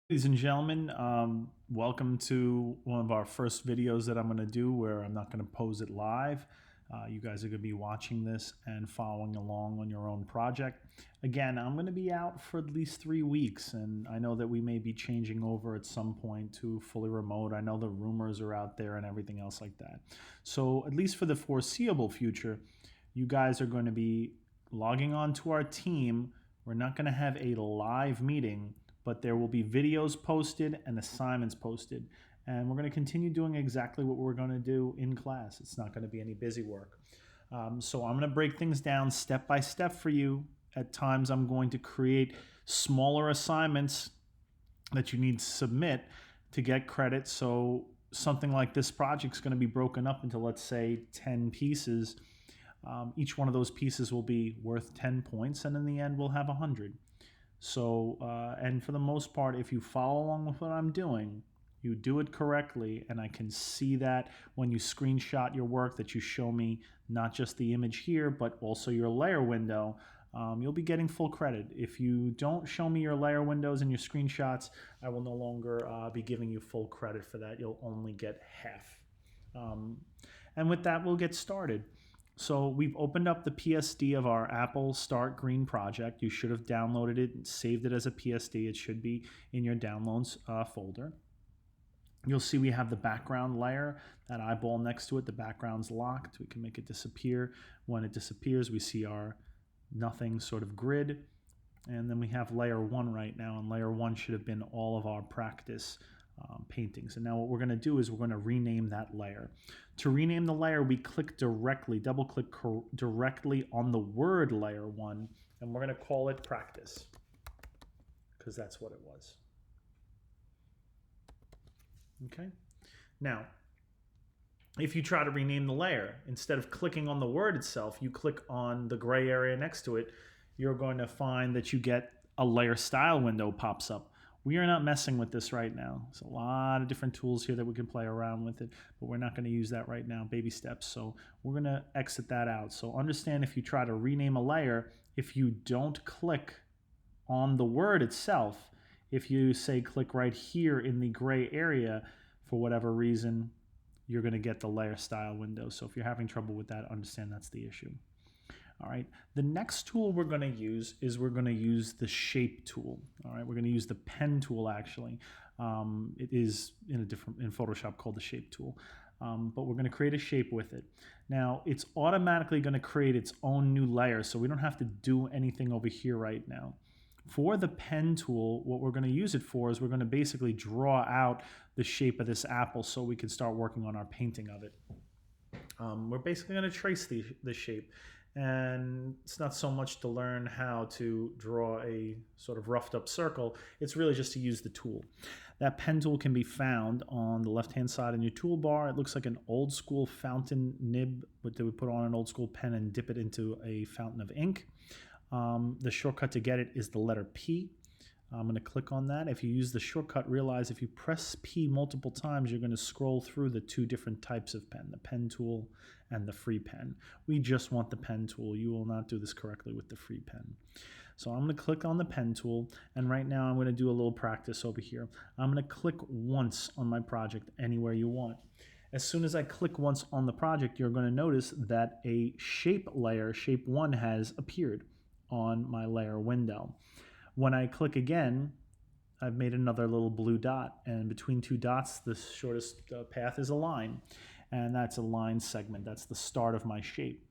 Ladies and gentlemen, welcome to one of our first videos that I'm going to do where I'm not going to pose it live. You guys are going to be watching this and following along on your own project. Again, I'm going to be out for at least 3 weeks, and I know that we may be changing over at some point to fully remote. I know the rumors are out there and everything else like that. So at least for the foreseeable future, you guys are going to be logging on to our team. We're not going to have a live meeting, but there will be videos posted and assignments posted. And we're going to continue doing exactly what we're going to do in class. It's not going to be any busy work. So I'm going to break things down step by step for you. At times, I'm going to create smaller assignments that you need to submit to get credit. So something like this project is going to be broken up into, let's say, 10 pieces. Each one of those pieces will be worth 10 points, and in the end, we'll have 100. So, and for the most part, if you follow along with what I'm doing, you do it correctly, and I can see that when you screenshot your work that you show me not just the image here, but also your layer window, you'll be getting full credit. If you don't show me your layer windows and your screenshots, I will no longer be giving you full credit for that. You'll only get half. And with that, we'll get started. So we've opened up the PSD of our Apple Start Green project. You should have downloaded it and saved it as a PSD. It should be in your downloads folder. You'll see we have the background layer, that eyeball next to it. The background's locked. We can make it disappear. When it disappears, we see our nothing sort of grid. And then we have layer 1 right now, and layer 1 should have been all of our practice paintings. And now what we're going to do is we're going to rename that layer. To rename the layer, we click directly, double click directly on the word layer 1, and we're going to call it practice because that's what it was. Okay. Now, if you try to rename the layer, instead of clicking on the word itself, you click on the gray area next to it, you're going to find that you get a layer style window pops up. We are not messing with this right now. There's a lot of different tools here that we can play around with it, but we're not going to use that right now, baby steps. So we're going to exit that out. So understand, if you try to rename a layer, if you don't click on the word itself, if you say click right here in the gray area, for whatever reason, you're going to get the layer style window. So if you're having trouble with that, understand that's the issue. All right, the next tool we're going to use is we're going to use the shape tool. All right, we're going to use the pen tool actually. It is in Photoshop called the shape tool, but we're going to create a shape with it. Now it's automatically going to create its own new layer, so we don't have to do anything over here right now. For the pen tool, what we're going to use it for is we're going to basically draw out the shape of this apple so we can start working on our painting of it. We're basically going to trace the shape. And it's not so much to learn how to draw a sort of roughed up circle, it's really just to use the tool. That pen tool can be found on the left hand side in your toolbar. It looks like an old school fountain nib, but they would put on an old school pen and dip it into a fountain of ink. The shortcut to get it is the letter P. I'm going to click on that. If you use the shortcut, realize if you press P multiple times, you're going to scroll through the two different types of pen, the pen tool and the free pen. We just want the pen tool. You will not do this correctly with the free pen. So I'm going to click on the pen tool, and right now I'm going to do a little practice over here. I'm going to click once on my project anywhere you want. As soon as I click once on the project, you're going to notice that a shape layer, shape 1, has appeared on my layer window. When I click again, I've made another little blue dot, and between two dots, the shortest path is a line, and that's a line segment. That's the start of my shape.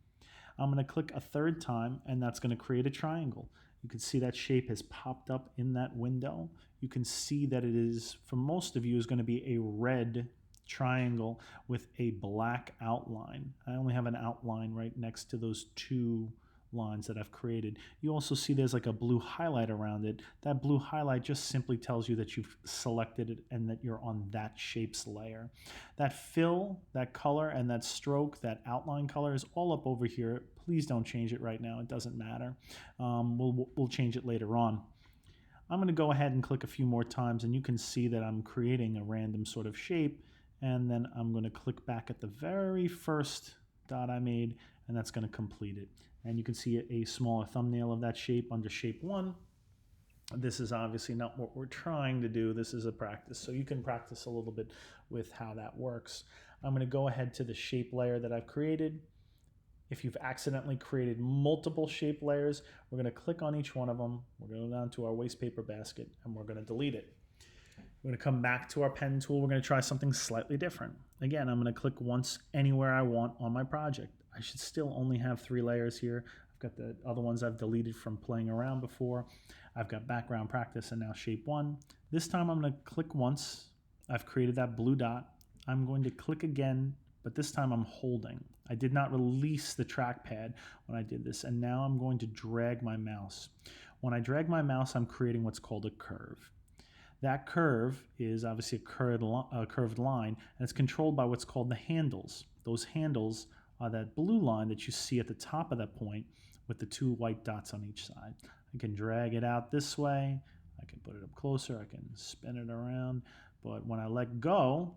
I'm going to click a third time, and that's going to create a triangle. You can see that shape has popped up in that window. You can see that it is, for most of you, is going to be a red triangle with a black outline. I only have an outline right next to those two lines that I've created. You also see there's like a blue highlight around it. That blue highlight just simply tells you that you've selected it and that you're on that shapes layer. That fill, that color, and that stroke, that outline color is all up over here. Please don't change it right now. It doesn't matter. We'll change it later on. I'm going to go ahead and click a few more times, and you can see that I'm creating a random sort of shape, and then I'm going to click back at the very first dot I made, and that's going to complete it. And you can see a smaller thumbnail of that shape under shape 1. This is obviously not what we're trying to do. This is a practice. So you can practice a little bit with how that works. I'm going to go ahead to the shape layer that I've created. If you've accidentally created multiple shape layers, we're going to click on each one of them. We're going to go down to our waste paper basket and we're going to delete it. We're going to come back to our pen tool. We're going to try something slightly different. Again, I'm going to click once anywhere I want on my project. I should still only have 3 layers here. I've got the other ones I've deleted from playing around before. I've got background practice and now shape 1. This time I'm going to click once. I've created that blue dot. I'm going to click again, but this time I'm holding. I did not release the trackpad when I did this, and now I'm going to drag my mouse. When I drag my mouse, I'm creating what's called a curve. That curve is obviously a curved line, and it's controlled by what's called the handles. Those handles are that blue line that you see at the top of that point with the 2 white dots on each side. I can drag it out this way. I can put it up closer. I can spin it around. But when I let go,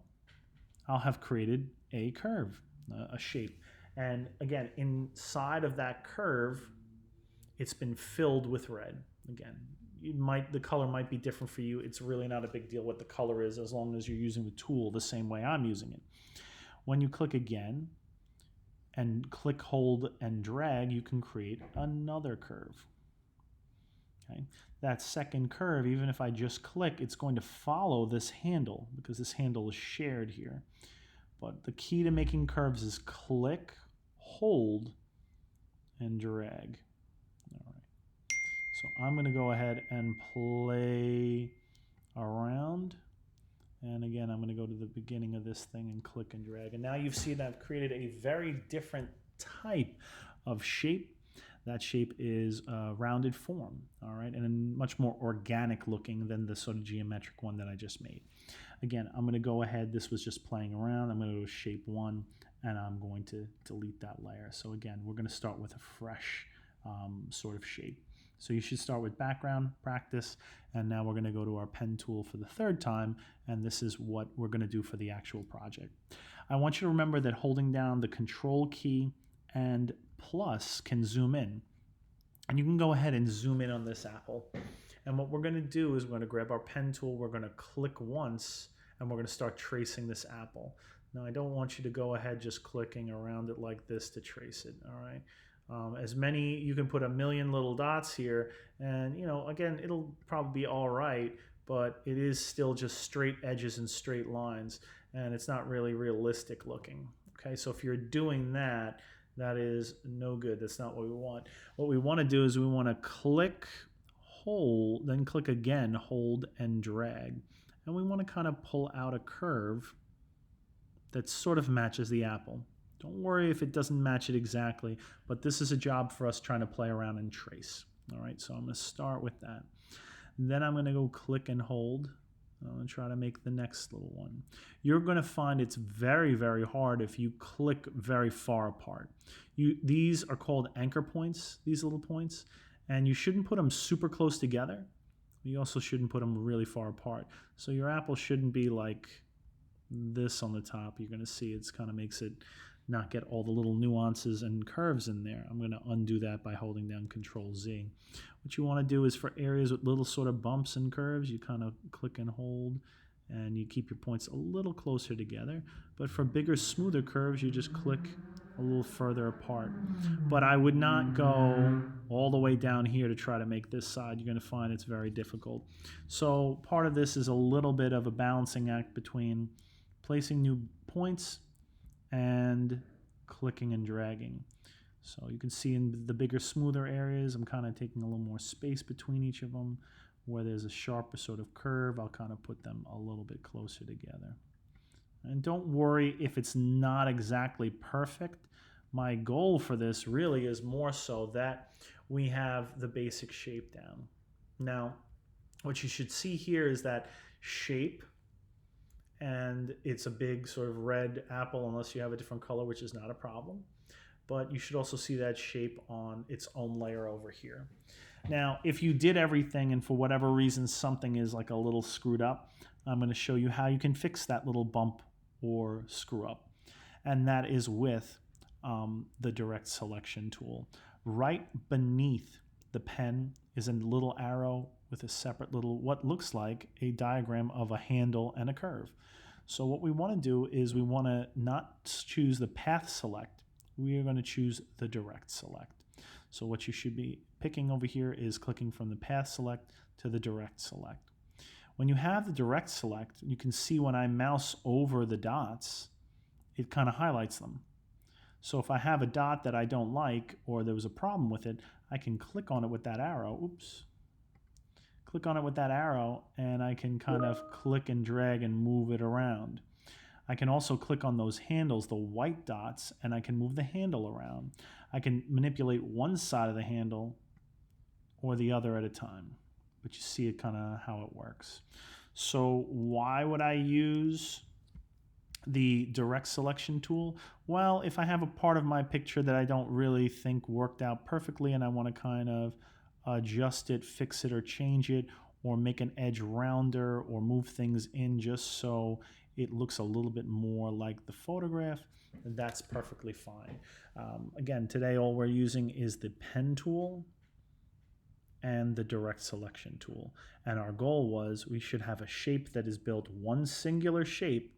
I'll have created a curve, a shape. And again, inside of that curve, it's been filled with red. Again, the color might be different for you. It's really not a big deal what the color is as long as you're using the tool the same way I'm using it. When you click again and click, hold, and drag, you can create another curve. Okay. That second curve, even if I just click, it's going to follow this handle because this handle is shared here. But the key to making curves is click, hold, and drag. All right. So I'm going to go ahead and play around. And again, I'm going to go to the beginning of this thing and click and drag. And now you've seen I've created a very different type of shape. That shape is a rounded form, all right, and much more organic looking than the sort of geometric one that I just made. Again, I'm going to go ahead. This was just playing around. I'm going to go to shape 1, and I'm going to delete that layer. So again, we're going to start with a fresh sort of shape. So you should start with background practice, and now we're going to go to our pen tool for the 3rd time, and this is what we're going to do for the actual project. I want you to remember that holding down the control key and plus can zoom in. And you can go ahead and zoom in on this apple. And what we're going to do is we're going to grab our pen tool, we're going to click once, and we're going to start tracing this apple. Now, I don't want you to go ahead just clicking around it like this to trace it, all right? You can put a million little dots here, and again, it'll probably be all right, but it is still just straight edges and straight lines, and it's not really realistic looking. Okay, so if you're doing that, that is no good. That's not what we want. What we want to do is we want to click, hold, then click again, hold, and drag. And we want to kind of pull out a curve that sort of matches the apple. Don't worry if it doesn't match it exactly, but this is a job for us trying to play around and trace. All right, so I'm going to start with that. Then I'm going to go click and hold. I'm going to try to make the next little one. You're going to find it's very, very hard if you click very far apart. These are called anchor points, these little points, and you shouldn't put them super close together. You also shouldn't put them really far apart. So your apple shouldn't be like this on the top. You're going to see it kind of makes it not get all the little nuances and curves in there. I'm going to undo that by holding down Control Z. What you want to do is for areas with little sort of bumps and curves, you kind of click and hold, and you keep your points a little closer together. But for bigger, smoother curves, you just click a little further apart. But I would not go all the way down here to try to make this side. You're going to find it's very difficult. So part of this is a little bit of a balancing act between placing new points and clicking and dragging. So you can see in the bigger, smoother areas, I'm kind of taking a little more space between each of them. Where there's a sharper sort of curve, I'll kind of put them a little bit closer together. And don't worry if it's not exactly perfect. My goal for this really is more so that we have the basic shape down. Now, what you should see here is that shape, and it's a big sort of red apple unless you have a different color, which is not a problem. But you should also see that shape on its own layer over here. Now, if you did everything and for whatever reason something is like a little screwed up, I'm going to show you how you can fix that little bump or screw up. And that is with the direct selection tool. Right beneath the pen is a little arrow with a separate little, what looks like a diagram of a handle and a curve. So what we want to do is we want to not choose the path select. We are going to choose the direct select. So what you should be picking over here is clicking from the path select to the direct select. When you have the direct select, you can see when I mouse over the dots, it kind of highlights them. So if I have a dot that I don't like or there was a problem with it, I can click on it with that arrow. Oops. Click on it with that arrow and I can kind of click and drag and move it around. I can also click on those handles, the white dots, and I can move the handle around. I can manipulate one side of the handle or the other at a time, but you see it kind of how it works. So why would I use the direct selection tool? Well, if I have a part of my picture that I don't really think worked out perfectly and I want to kind of adjust it, fix it, or change it, or make an edge rounder, or move things in just so it looks a little bit more like the photograph, that's perfectly fine. Again, today all we're using is the pen tool and the direct selection tool. And our goal was we should have a shape that is built one singular shape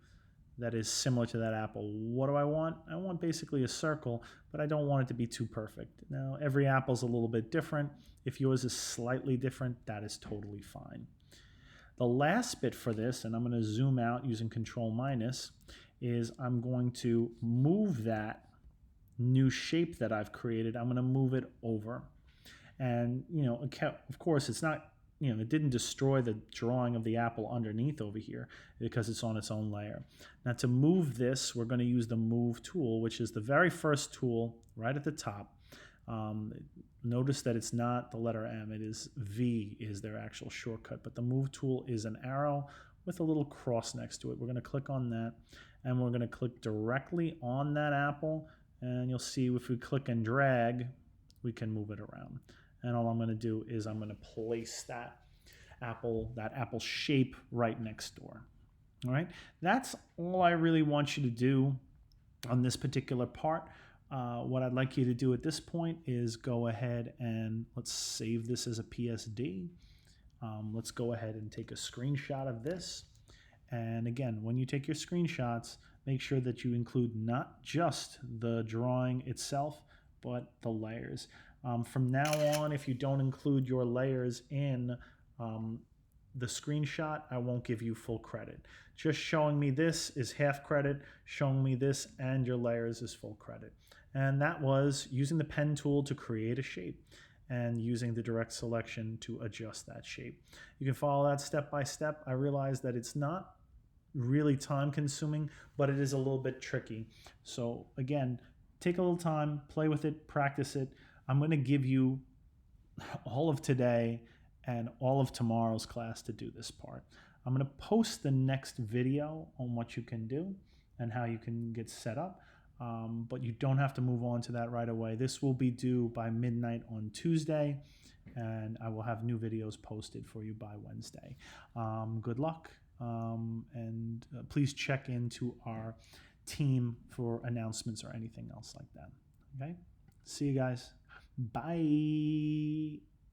that is similar to that apple. What do I want? I want basically a circle, but I don't want it to be too perfect. Now, every apple's a little bit different. If yours is slightly different, that is totally fine. The last bit for this, and I'm going to zoom out using Control minus, is I'm going to move that new shape that I've created. I'm going to move it over. And, of course, it's not, it didn't destroy the drawing of the apple underneath over here because it's on its own layer. Now to move this, we're going to use the Move tool, which is the very first tool right at the top. Notice that it's not the letter M, it is V is their actual shortcut, but the Move tool is an arrow with a little cross next to it. We're going to click on that, and we're going to click directly on that apple, and you'll see if we click and drag, we can move it around. And all I'm going to do is I'm going to place that apple shape right next door. All right, that's all I really want you to do on this particular part. What I'd like you to do at this point is go ahead and let's save this as a PSD. Let's go ahead and take a screenshot of this. And again, when you take your screenshots, make sure that you include not just the drawing itself, but the layers. From now on, if you don't include your layers in the screenshot, I won't give you full credit. Just showing me this is half credit, showing me this and your layers is full credit. And that was using the pen tool to create a shape and using the direct selection to adjust that shape. You can follow that step by step. I realize that it's not really time consuming, but it is a little bit tricky. So again, take a little time, play with it, practice it. I'm going to give you all of today and all of tomorrow's class to do this part. I'm going to post the next video on what you can do and how you can get set up, but you don't have to move on to that right away. This will be due by midnight on Tuesday, and I will have new videos posted for you by Wednesday. Good luck, and please check into our team for announcements or anything else like that. Okay? See you guys. Bye.